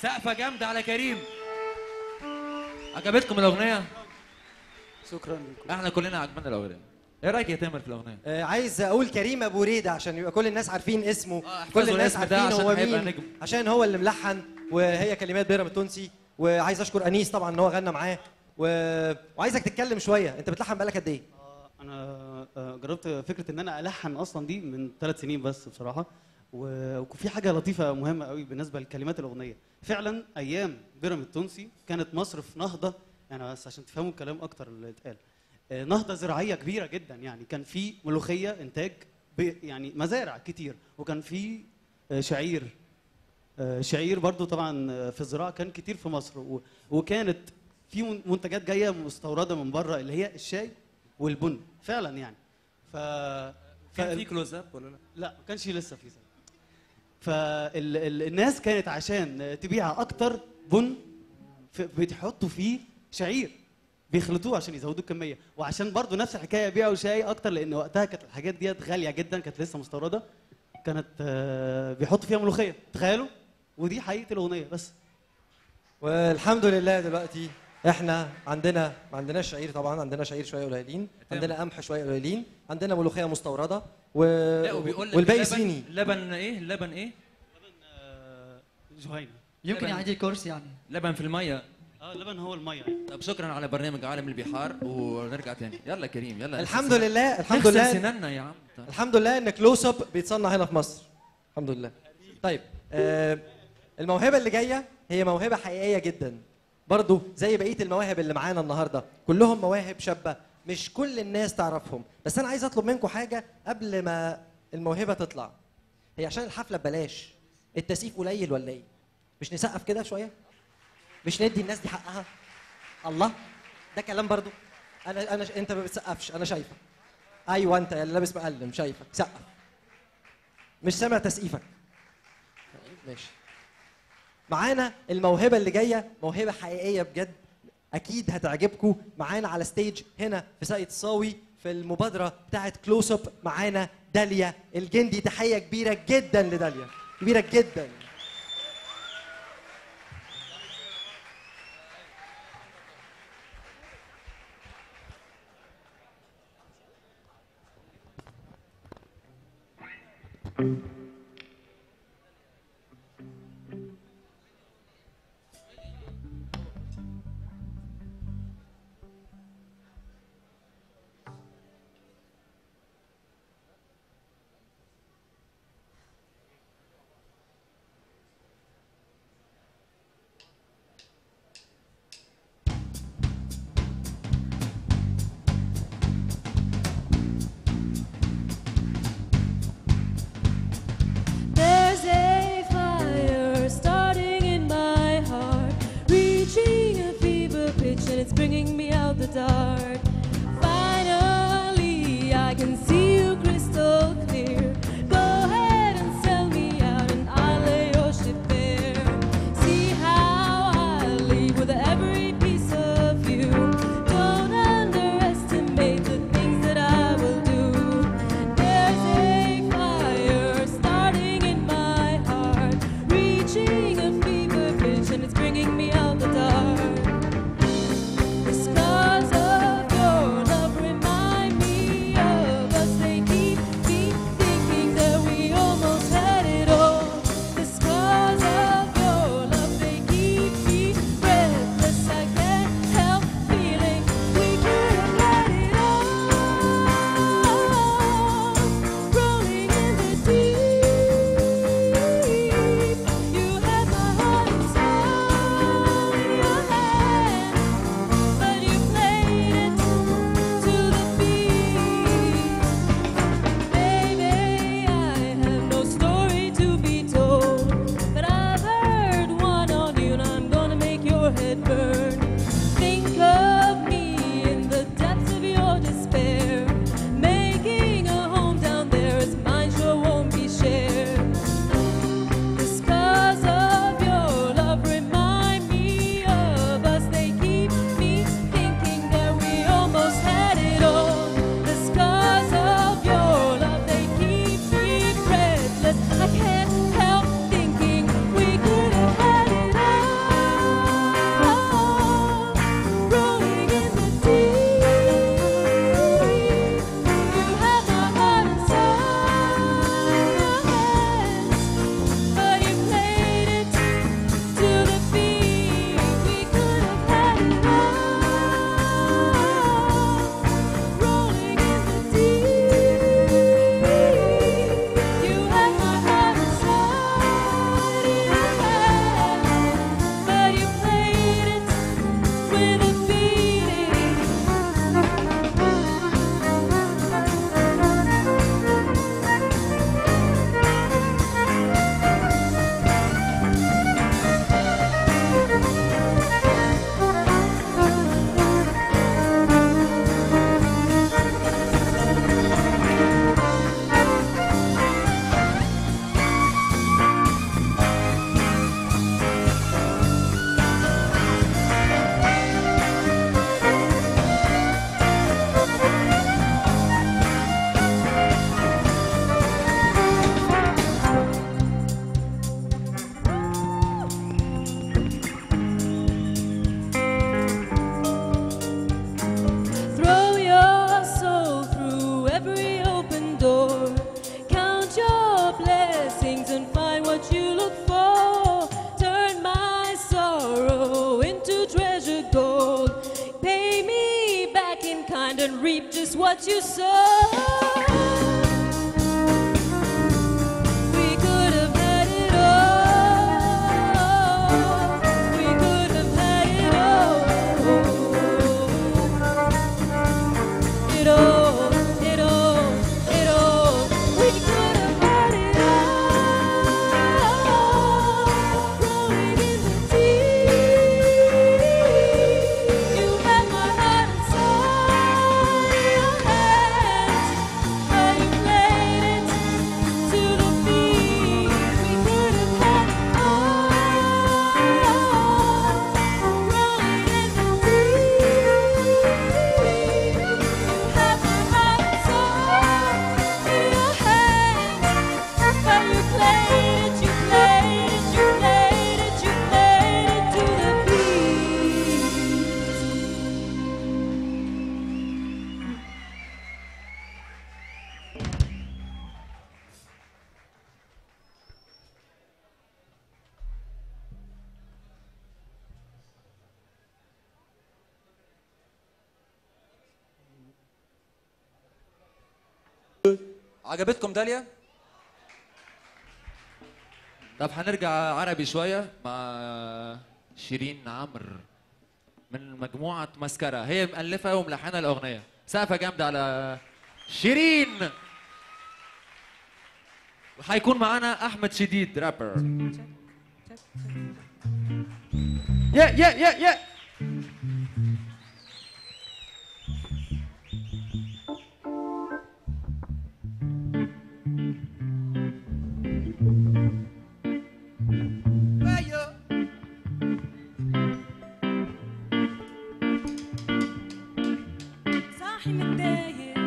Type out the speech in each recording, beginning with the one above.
سقفة جامدة على كريم. عجبتكم الأغنية؟ شكرا لكم. احنا كلنا عجبنا الأغنية. ايه رأيك يا تامر في الأغنية؟ عايز اقول كريم ابو ريده عشان يبقى كل الناس عارفين اسمه، كل الناس الاسم ده عارفين هو عشان هيبقى مين، نجم. عشان هو اللي ملحن وهي كلمات بيرام التونسي. وعايز اشكر انيس طبعا ان هو غنى معاه وعايزك تتكلم شويه. انت بتلحن بقالك قد ايه؟ انا جربت فكره ان انا الحن اصلا دي من 3 سنين بس بصراحه. وفي حاجه لطيفه مهمه قوي بالنسبه لكلمات الاغنيه. فعلا ايام بيرام التونسي كانت مصر في نهضه، يعني بس عشان تفهموا الكلام اكتر اللي اتقال، نهضه زراعيه كبيره جدا. يعني كان في ملوخيه انتاج يعني مزارع كتير، وكان في شعير برضو طبعا في الزراعه كان كتير في مصر. وكانت في منتجات جايه مستورده من بره اللي هي الشاي والبن فعلا يعني. كان في كلوز اب ولا لا؟ لا ما كانش لسه في زي. فالناس كانت عشان تبيع اكتر بن بتحطوا فيه شعير، بيخلطوه عشان يزودوا الكميه. وعشان برضو نفس الحكايه يبيعوا شاي اكتر، لان وقتها كانت الحاجات ديت غاليه جدا، كانت لسه مستورده. كانت بيحطوا فيها ملوخيه، تخيلوا. ودي حقيقه الاغنيه بس. والحمد لله دلوقتي احنا ما عندناش شعير طبعا، عندنا شعير شويه قليلين، عندنا قمح شويه قليلين، عندنا ملوخيه مستورده لا وبيقول لك والباقي صيني. لبن ايه؟ اللبن ايه؟ لبن جهينه. يمكن يعيد الكورس يعني. لبن في الميه. اللبن هو الميه يعني. طب شكرا على برنامج عالم البحار، ونرجع تاني. يلا كريم يلا. الحمد لله سناننا يا عم. الحمد لله ان كلوز اب بيتصنع هنا في مصر. الحمد لله. طيب الموهبه اللي جايه هي موهبه حقيقيه جدا برضو زي بقيه المواهب اللي معانا النهارده، كلهم مواهب شابه مش كل الناس تعرفهم. بس انا عايز اطلب منكم حاجه قبل ما الموهبه تطلع. هي عشان الحفله ببلاش، التسقيف قليل ولا ايه؟ مش نسقف كده شويه؟ مش ندي الناس دي حقها؟ الله، ده كلام برضو. انت ما بتسقفش، انا شايفك. ايوه انت اللي لابس مقلم، شايفك سقف. مش سامع تسقيفك. ماشي. معانا الموهبه اللي جايه موهبه حقيقيه بجد، اكيد هتعجبكم. معانا على ستيج هنا في ساقية الصاوي في المبادره بتاعت كلوز اب معانا داليا الجندي. تحيه كبيره جدا لداليا، كبيره جدا. There's a fire starting in my heart, reaching a fever pitch, and it's bringing me out the dark. Finally, I can see you crystal clear. Go ahead and sell me out, and I'll lay your ship bare. See how I leave with every piece of you. Don't underestimate the things that I will do. There's a fire starting in my heart, reaching a fever pitch, and it's bringing me out the dark. The scars of what you saw. We could have had it all. We could have had it all. It all, it all, it all. We could have had it all. Rolling in the deep. You had my heart inside your hands. How you played it to the beat. We could have had it all. Rolling in the deep. You had my heart inside your hands. How you played it, you played it, you played it, you played it to the beat. عجبتكم داليا؟ طب هنرجع عربي شوية مع شيرين عمرو من مجموعة مسكرة، هي مؤلفة وملحنة الأغنية. سقفة جامدة على شيرين. وهيكون معانا أحمد شديد رابر. يا صاحي متضايق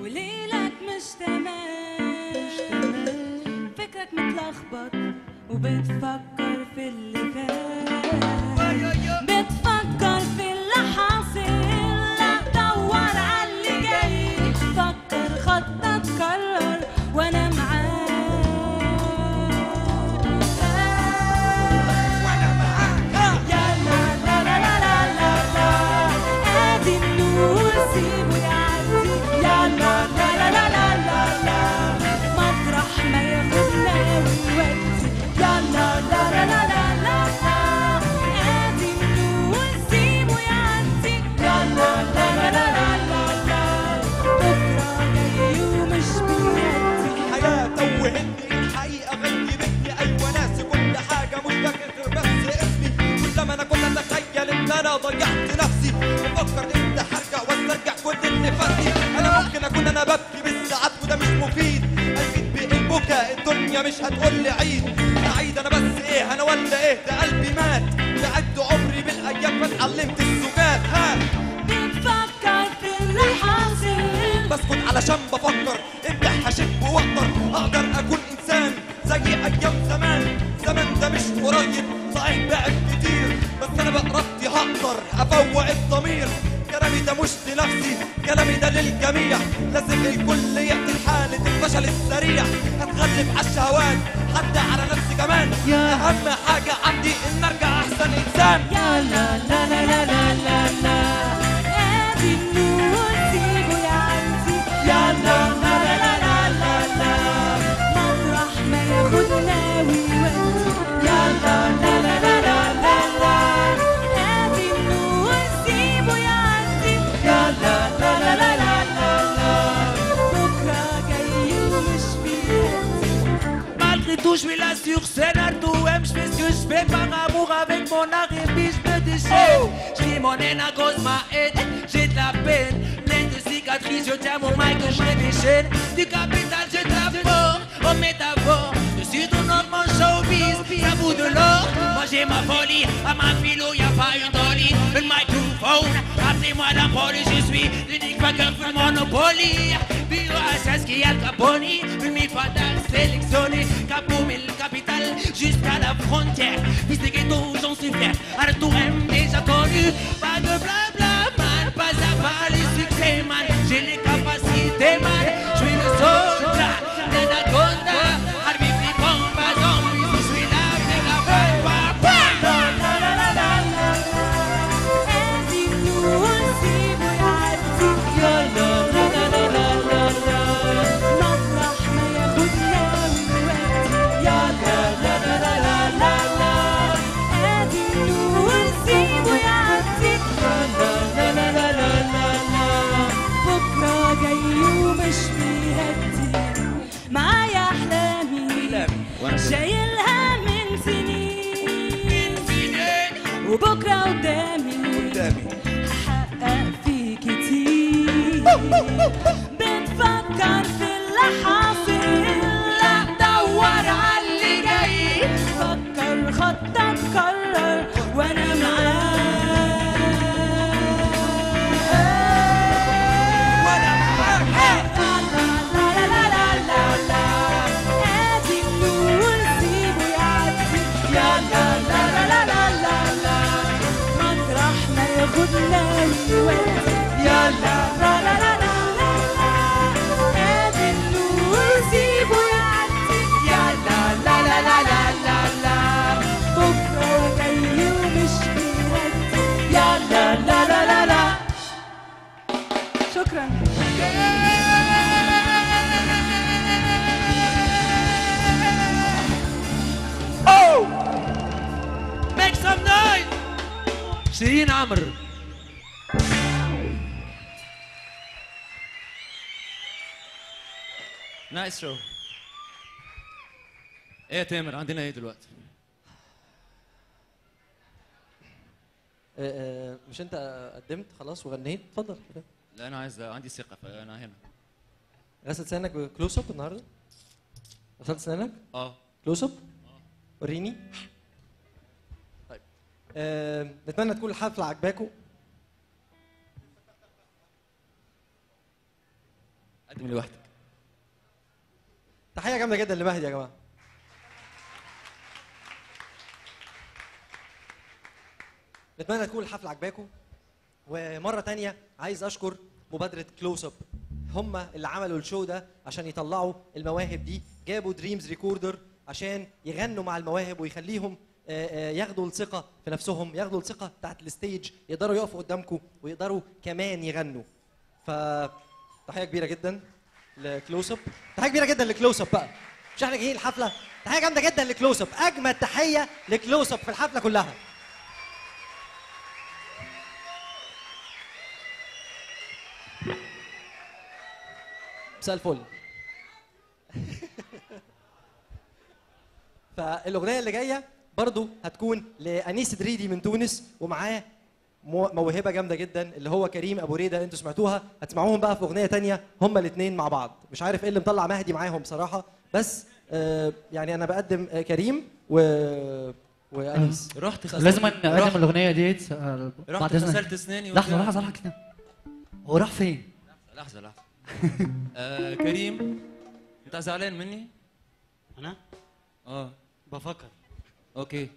وليلك مش تمام، فكرك متلخبط وبتفكر في اللي فات، بتفكر في اللي حاصل. لا دور على اللي جاي، فكر خطك قرر وانا معاك. يا لا لا لا لا لا لا لا، ادي النور سيبه يعدي. يا لا لا لا لا لا لا لا، مطرح ما ياخدنا ويودي. يا لا لا لا لا لا لا لا، ادي النور سيبه يعدي. يا لا لا لا لا لا لا لا، بكره جاي ومش بيهدي. الحياة توهتني، الحقيقة غيبتني. أيوة ناسي كل حاجة، مش فاكر بس اسمي. كلما أنا كنت أتخيل إن أنا ضيعت نفسي، بفكر إمتى هرجع واسترجع كل اللي فاتني. أنا ممكن أكون أنا ببكي بالساعات وده مش مفيد. أكيد بالبكاء الدنيا مش هتقول لي عيد. عيد أنا بس إيه، أنا ولا إيه؟ ده قلبي مات. بعد عمري بالأيام فاتعلمت السكات. ها بتفكر في اللي حاصل، بسكت علشان بفكر امتى هشب واقدر اكون انسان زي ايام زمان. زمان ده مش قريب، صحيح بعد كتير، بس انا بإرادتي هقدر افوق الضمير. كلامي ده مش لنفسي، كلامي ده للجميع. لازم الكل يعطي حالة الفشل السريع. هتغلب على الشهوات حتى على نفسي كمان. اهم حاجة عندي ان ارجع احسن انسان. يا لا لا لا لا لا لا لا، ادي النور سيبه يعدي. يا لا لا لا لا لا لا لا، مطرح ما ياخدنا ويودي. يا لا لا لا لا لا لا لا، ادي النور سيبه يعدي. يا لا لا لا لا لا لا لا، بكره جاي ومش بيهدي. Malgré tout, je suis là sur scène à tout M. Je fais ce que je fais par amour avec mon art et puis je me déchaîne. Je dis mon haine à cause ma haine, j'ai de la peine. Plein de cicatrices, je tiens mon mic, je déchaîne. Du capital, je t'aborde, aux métaphores. Je suis ton homme, mon showbiz, ça vaut de l'or. Moi j'ai ma folie, à ma philo, y'a pas une dolly. Le microphone, appelez-moi la police, je suis l'unique vainqueur pour le Monopoly. Bio SS qui a le Caponi, une mille fatale sélectionnée. Capo, mais le capital, jusqu'à la frontière. Fils de ghetto, j'en suis fier. Arthur M déjà connu, pas de blabla, man, pas à pas les succès, man. J'ai les capacités, man. Je suis le soldat, l'anaconda. Harvey Flippon, pas zombie, je suis là, c'est la fin, papa. لا لا لا لا لا لا، ادي النور سيبه يعدي. يا لا لا شايلها من سنين وبكرة قدامي هحقق فيه كتير. بتفكر في اللي حاصل، لا دور على اللي جاي. فكر خطك قرر وانا معاك. خدنا ويودي يلا لا لا لا لا لا ادي النور سيبه يعدي يلا لا لا لا لا لا لا بكره جاي ومش بيهدي يلا لا لا لا لا. شكرا. Make some noise. شيرين عمرو. نايس شو. ايه يا تامر عندنا ايه دلوقتي؟ مش انت قدمت خلاص وغنيت؟ اتفضل. لا انا عندي ثقه فانا هنا. غسلت سنانك بكلوز اب النهارده؟ غسلت سنانك؟ كلوز اب؟ وريني. طيب نتمنى تكون الحفله عجباكم. قدم لوحدك. تحيه جامده جدا لمهدي يا جماعه. نتمنى تكون الحفله عجباكم. ومره تانية عايز اشكر مبادره كلوز اب، هم اللي عملوا الشو ده عشان يطلعوا المواهب دي. جابوا دريمز ريكوردر عشان يغنوا مع المواهب ويخليهم ياخدوا الثقه في نفسهم، ياخدوا الثقه بتاعت الستيج، يقدروا يقفوا قدامكم ويقدروا كمان يغنوا. فتحيه كبيره جدا لكلوز اب. تحيه كبيره جدا لكلوز اب بقى، مش احنا جايين الحفله. تحيه جامده جدا لكلوز اب، اجمد تحيه لكلوز اب في الحفله كلها. مساء الفل. فالاغنيه اللي جايه برضو هتكون لانيس دريدي من تونس، ومعاه موهبه جامده جدا اللي هو كريم ابو ريده. انتوا سمعتوها، هتسمعوهم بقى في اغنيه تانية هما الاثنين مع بعض. مش عارف ايه اللي مطلع مهدي معاهم بصراحه، بس يعني انا بقدم كريم وانيس. لازم نقدم الاغنيه ديت رحت غسلت اسناني. لحظه كده، هو راح فين؟ لحظه كريم انت زعلان مني؟ انا بفكر. اوكي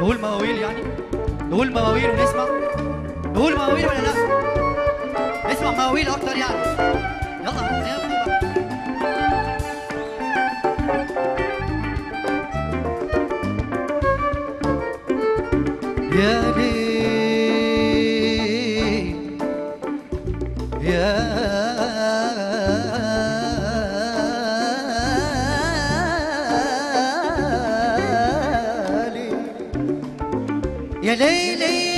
نقول مواويل يعني؟ نقول مواويل ونسمع؟ نقول مواويل ولا لا؟ نسمع مواويل اكتر يعني. يلا يلا. يا ليل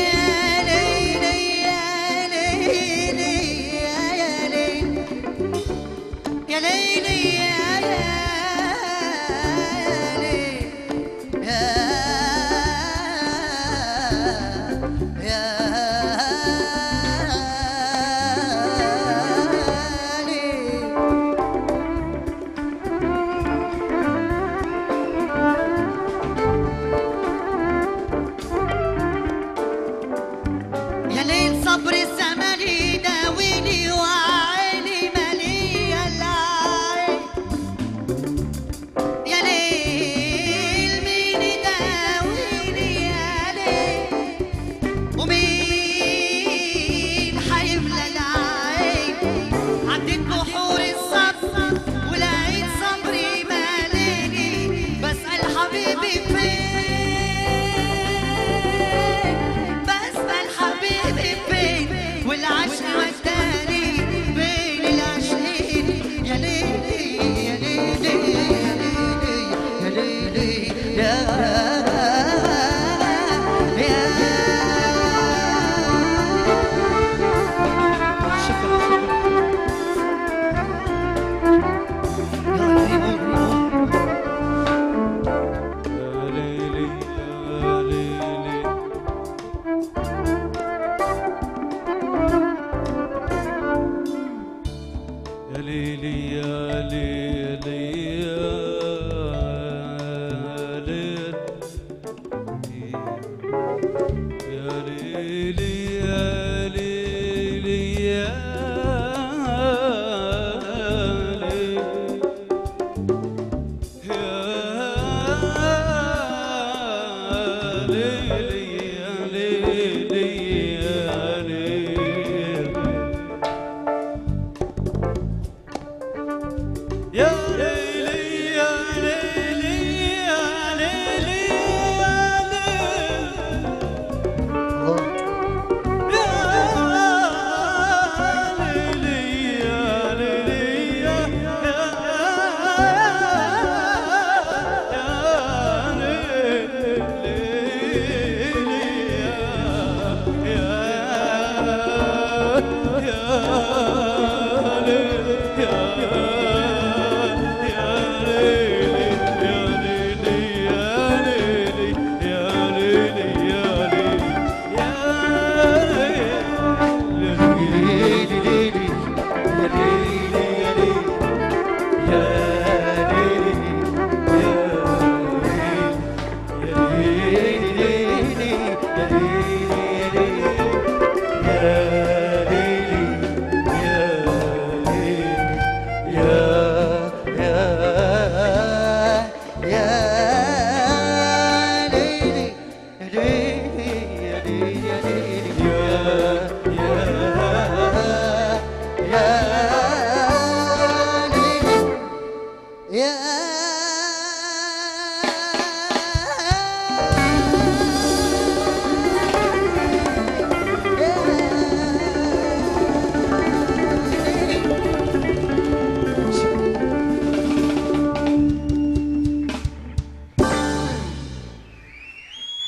يا ليل يا ليل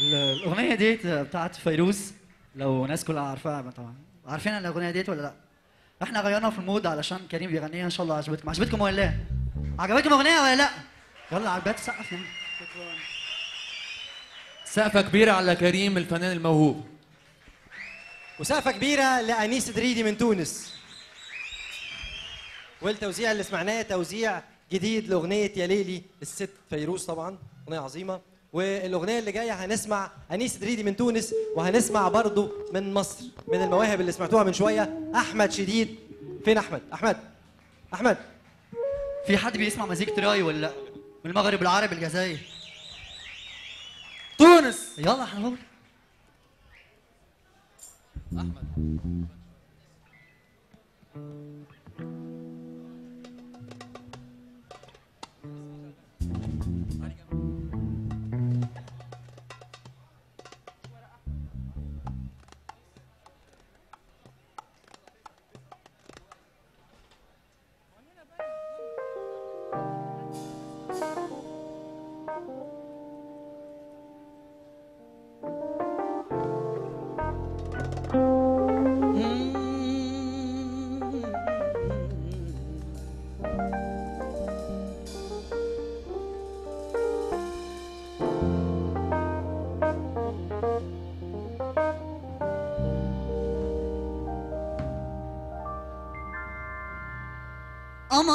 الاغنيه ديت بتاعت فيروز، لو ناس كلها عارفاها طبعا. عارفين الاغنيه ديت ولا لا؟ احنا غيرنا في المود علشان كريم بيغنيها، ان شاء الله عجبتكم. عجبتكم ولا لا؟ عجبتكم الاغنيه ولا لا؟ يلا عجبت سقف يعني. سقفة كبيرة على كريم الفنان الموهوب. وسقفة كبيرة لأنيس دريدي من تونس. والتوزيع اللي سمعناه توزيع جديد لأغنية يا ليلي للست فيروز، طبعا أغنية عظيمة. والأغنية اللي جاية هنسمع أنيس دريدي من تونس، وهنسمع برضو من مصر من المواهب اللي سمعتوها من شوية أحمد شديد. فين أحمد؟ أحمد في حد بيسمع مزيكة راي ولا لا؟ من المغرب العربي الجزائر. تونس. يونس. يلا حنقول. أمان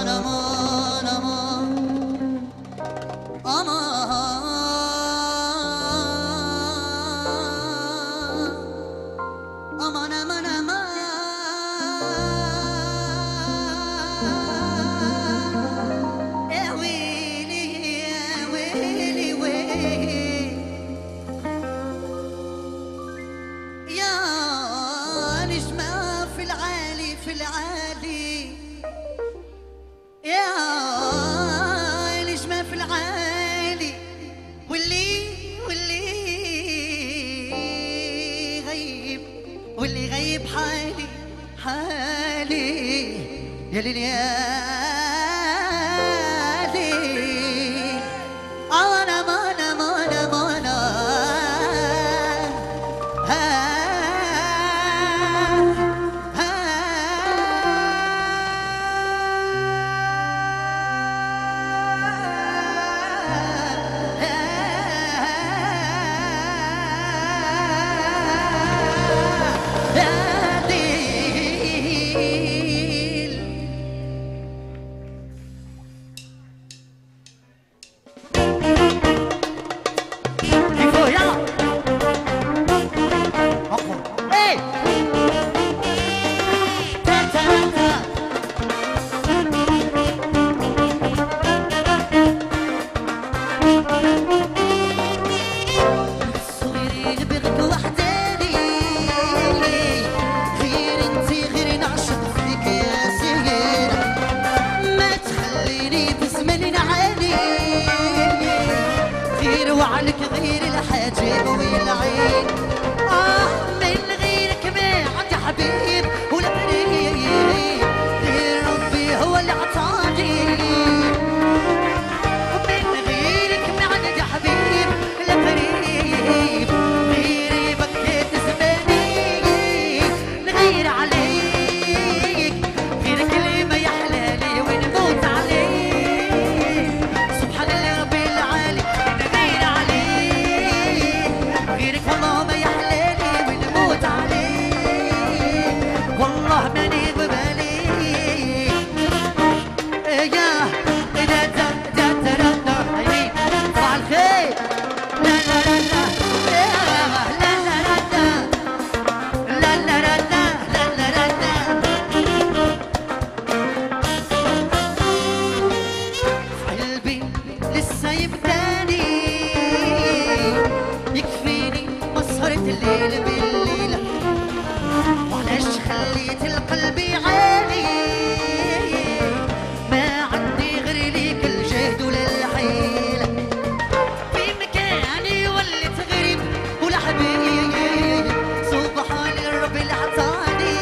أمان أمان أمان أمان أمان أمان يا ويلي يا ويلي ويلي يا نجمة في العالي في العالي يا نجمة في العالي واللي غيب واللي غيب حالي يا ليل يا ليل أنا مانا مانا مانا وعليك غير الحاجب والعين من غيرك ما عندي حبيب ولا قريب غير ربي هو اللي عطاني من غيرك ما عندي حبيب ولا قريب غيري بكيت زماني نغير عليك غير كلمة يا حلالي ونموت عليك سبحان الله ربي العالي غيرك والله ما يحلالي ونموت عليك والله ماني ببالي يا دا دا دا دا دا عيني صباح الخير لا لا لا لا لا لا لا لا لا لا لا لا قلبي لسه يبداني يكفيني مسهرة الليل بالليل وعلاش خليت القلب عالي ما عندي غير ليك الجهد ولا الحيلة في مكاني وليت غريب ولا حبيب سبحان الرب اللي عطاني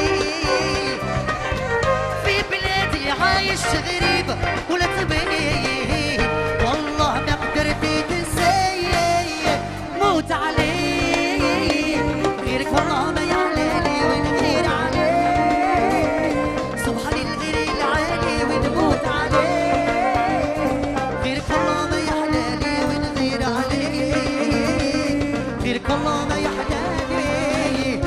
في بلادي عايش غريب ولا طبيب والله ما قدرت تنساي موت عليك غيرك والله ما يعلالي ونغير عليك سبحان الغير العالي ونموت عليك غيرك والله ما يحلالي ونغير عليك غيرك والله ما يحلالي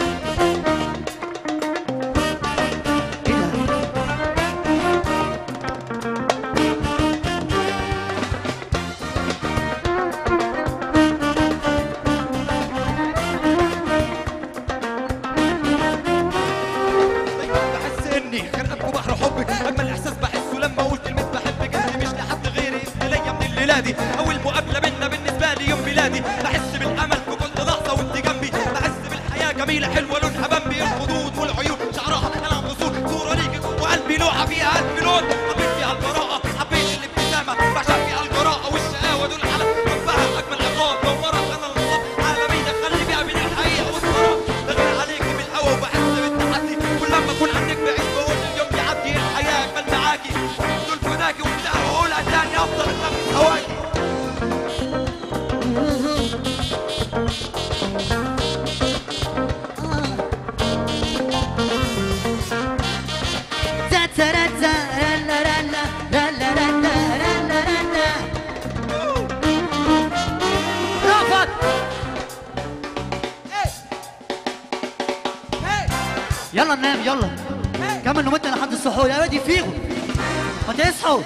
بلادي، اول مقابله بينا بالنسبه لي يوم ميلادي، بحس بالامل في كل لحظه وانت جنبي، بحس بالحياه جميله حلوه لونها بمبي، الخدود والعيون شعرها انا غصون، صوره ليكي جوه قلبي لوحه فيها الف لون، حبيت فيها البراءه، حبيت الابتسامه، بعشق فيها الجراءه والشقاوه دول على منبعها اجمل عقاب، لو مرض انا النصاب عالمي دخلني بيها بين الحقيقه والسراب، بغير عليكي بالهوا وبحس بالتحدي، كل لما اكون عنك بعيد بقول اليوم يعدي، الحياه اجمل معاكي، دول فداكي وبتاع واقولها تاني افضل اتنفس هواكي. يلا ننام يلا كمل نومتنا لحد السحور يا ولادي فيغوا ما تصحوا.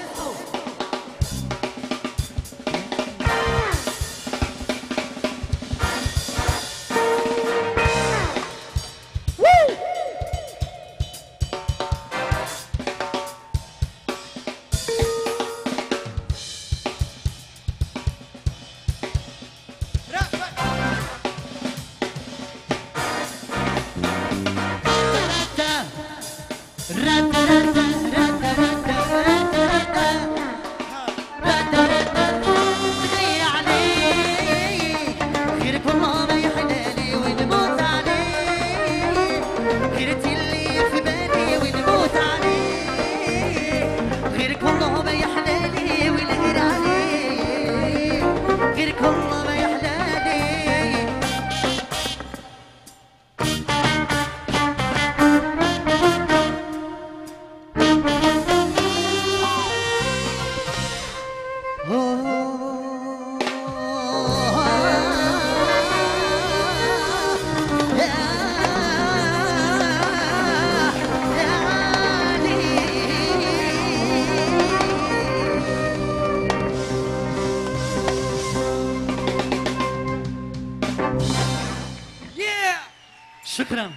شكرا.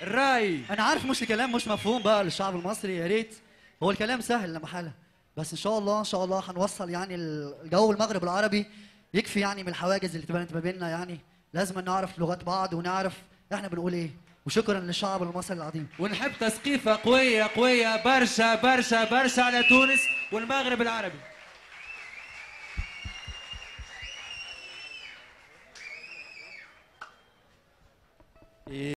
الراي انا عارف مش الكلام مش مفهوم بقى للشعب المصري، يا ريت هو الكلام سهل لما حاله، بس ان شاء الله ان شاء الله هنوصل يعني الجو المغرب العربي يكفي يعني من الحواجز اللي تبانت ما بيننا، يعني لازم نعرف لغات بعض ونعرف احنا بنقول ايه، وشكرا للشعب المصري العظيم. ونحب تسقيفة قوية قوية برشا برشا برشا على تونس والمغرب العربي.